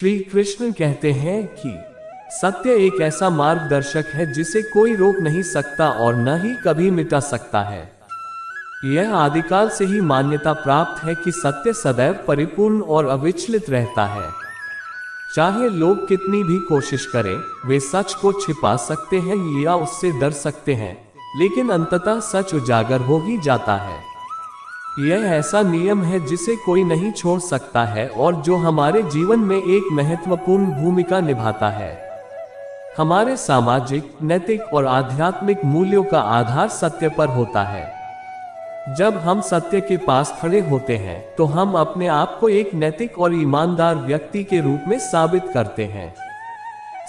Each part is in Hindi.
श्री कृष्ण कहते हैं कि सत्य एक ऐसा मार्गदर्शक है जिसे कोई रोक नहीं सकता और न ही कभी मिटा सकता है। यह आदिकाल से ही मान्यता प्राप्त है कि सत्य सदैव परिपूर्ण और अविचलित रहता है। चाहे लोग कितनी भी कोशिश करें, वे सच को छिपा सकते हैं या उससे डर सकते हैं, लेकिन अंततः सच उजागर हो ही जाता है। यह ऐसा नियम है जिसे कोई नहीं छोड़ सकता है और जो हमारे जीवन में एक महत्वपूर्ण भूमिका निभाता है। हमारे सामाजिक, नैतिक और आध्यात्मिक मूल्यों का आधार सत्य पर होता है। जब हम सत्य के पास खड़े होते हैं तो हम अपने आप को एक नैतिक और ईमानदार व्यक्ति के रूप में साबित करते हैं।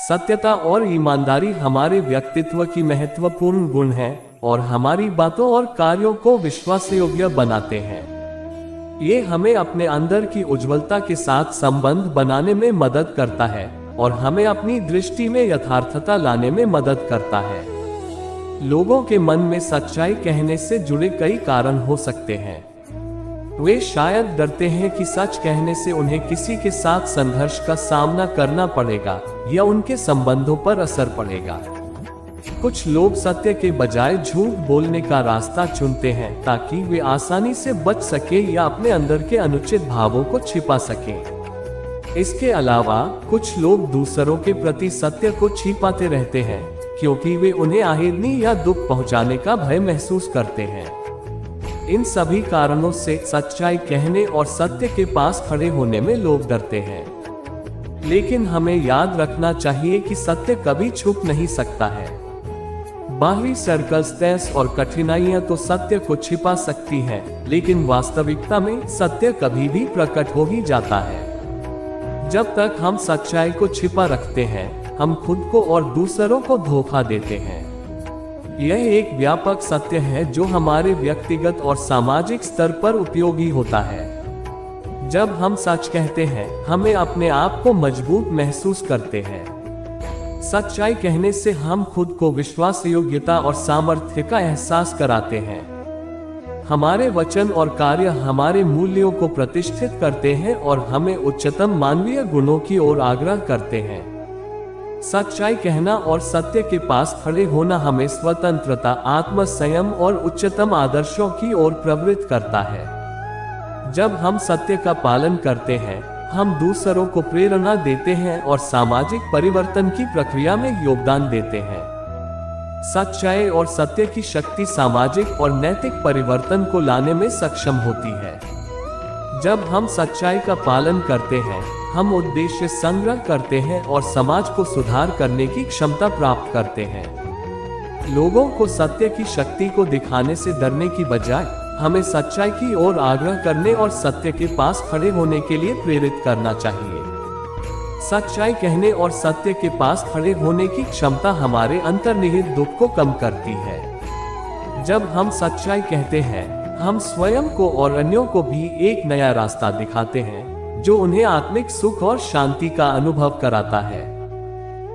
सत्यता और ईमानदारी हमारे व्यक्तित्व की महत्वपूर्ण गुण है और हमारी बातों और कार्यों को विश्वासयोग्य बनाते हैं। ये हमें अपने अंदर की उज्ज्वलता के साथ संबंध बनाने में मदद करता है और हमें अपनी दृष्टि में यथार्थता लाने में मदद करता है। लोगों के मन में सच्चाई कहने से जुड़े कई कारण हो सकते हैं। वे शायद डरते हैं कि सच कहने से उन्हें किसी के साथ संघर्ष का सामना करना पड़ेगा या उनके संबंधों पर असर पड़ेगा। कुछ लोग सत्य के बजाय झूठ बोलने का रास्ता चुनते हैं ताकि वे आसानी से बच सके या अपने अंदर के अनुचित भावों को छिपा सकें। इसके अलावा कुछ लोग दूसरों के प्रति सत्य को छिपाते रहते हैं क्योंकि वे उन्हें आहेदनी या दुख पहुंचाने का भय महसूस करते हैं। इन सभी कारणों से सच्चाई कहने और सत्य के पास खड़े होने में लोग डरते हैं। लेकिन हमें याद रखना चाहिए कि सत्य कभी छुप नहीं सकता है। बाहरी सर्कमस्टेंस और कठिनाइयां तो सत्य को छिपा सकती हैं, लेकिन वास्तविकता में सत्य कभी भी प्रकट हो ही जाता है। जब तक हम सच्चाई को छिपा रखते हैं, हम खुद को और दूसरों को धोखा देते हैं। यह एक व्यापक सत्य है जो हमारे व्यक्तिगत और सामाजिक स्तर पर उपयोगी होता है। जब हम सच कहते हैं, हमें अपने आप को मजबूत महसूस करते हैं। सच्चाई कहने से हम खुद को विश्वासयोग्यता और सामर्थ्य का एहसास कराते हैं। हमारे वचन और कार्य हमारे मूल्यों को प्रतिष्ठित करते हैं और हमें उच्चतम मानवीय गुणों की ओर आग्रह करते हैं। सच्चाई कहना और सत्य के पास खड़े होना हमें स्वतंत्रता, आत्मसंयम और उच्चतम आदर्शों की ओर प्रवृत्त करता है। जब हम सत्य का पालन करते हैं, हम दूसरों को प्रेरणा देते हैं और सामाजिक परिवर्तन की प्रक्रिया में योगदान देते हैं। सच्चाई और सत्य की शक्ति सामाजिक और नैतिक परिवर्तन को लाने में सक्षम होती है। जब हम सच्चाई का पालन करते हैं, हम उद्देश्य संग्रह करते हैं और समाज को सुधार करने की क्षमता प्राप्त करते हैं। लोगों को सत्य की शक्ति को दिखाने से डरने की बजाय हमें सच्चाई की ओर आग्रह करने और सत्य के पास खड़े होने के लिए प्रेरित करना चाहिए। सच्चाई कहने और सत्य के पास खड़े होने की क्षमता हमारे अंतर्निहित दुख को कम करती है। जब हम सच्चाई कहते हैं, हम स्वयं को और अन्यों को भी एक नया रास्ता दिखाते हैं जो उन्हें आत्मिक सुख और शांति का अनुभव कराता है।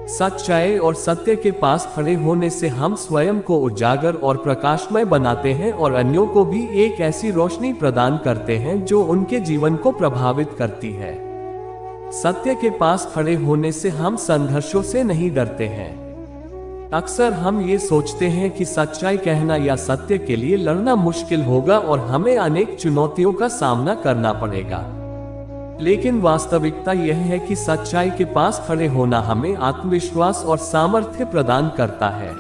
सच्चाई और सत्य के पास खड़े होने से हम स्वयं को उजागर और प्रकाशमय बनाते हैं और अन्यों को भी एक ऐसी रोशनी प्रदान करते हैं जो उनके जीवन को प्रभावित करती है। सत्य के पास खड़े होने से हम संघर्षों से नहीं डरते हैं। अक्सर हम ये सोचते हैं कि सच्चाई कहना या सत्य के लिए लड़ना मुश्किल होगा और हमें अनेक चुनौतियों का सामना करना पड़ेगा। लेकिन वास्तविकता यह है कि सच्चाई के पास खड़े होना हमें आत्मविश्वास और सामर्थ्य प्रदान करता है।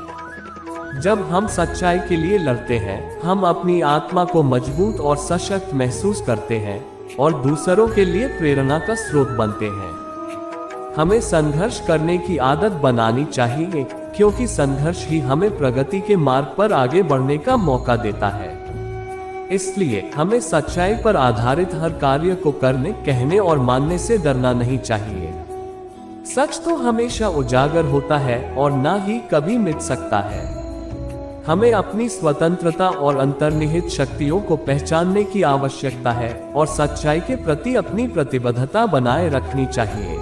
जब हम सच्चाई के लिए लड़ते हैं, हम अपनी आत्मा को मजबूत और सशक्त महसूस करते हैं और दूसरों के लिए प्रेरणा का स्रोत बनते हैं। हमें संघर्ष करने की आदत बनानी चाहिए क्योंकि संघर्ष ही हमें प्रगति के मार्ग पर आगे बढ़ने का मौका देता है। इसलिए हमें सच्चाई पर आधारित हर कार्य को करने, कहने और मानने से डरना नहीं चाहिए। सच तो हमेशा उजागर होता है और ना ही कभी मिट सकता है। हमें अपनी स्वतंत्रता और अंतर्निहित शक्तियों को पहचानने की आवश्यकता है और सच्चाई के प्रति अपनी प्रतिबद्धता बनाए रखनी चाहिए।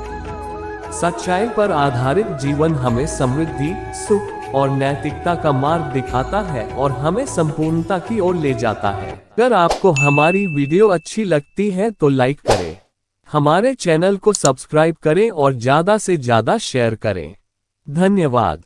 सच्चाई पर आधारित जीवन हमें समृद्धि, सुख और नैतिकता का मार्ग दिखाता है और हमें संपूर्णता की ओर ले जाता है। अगर आपको हमारी वीडियो अच्छी लगती है तो लाइक करें, हमारे चैनल को सब्सक्राइब करें और ज़्यादा से ज़्यादा शेयर करें। धन्यवाद।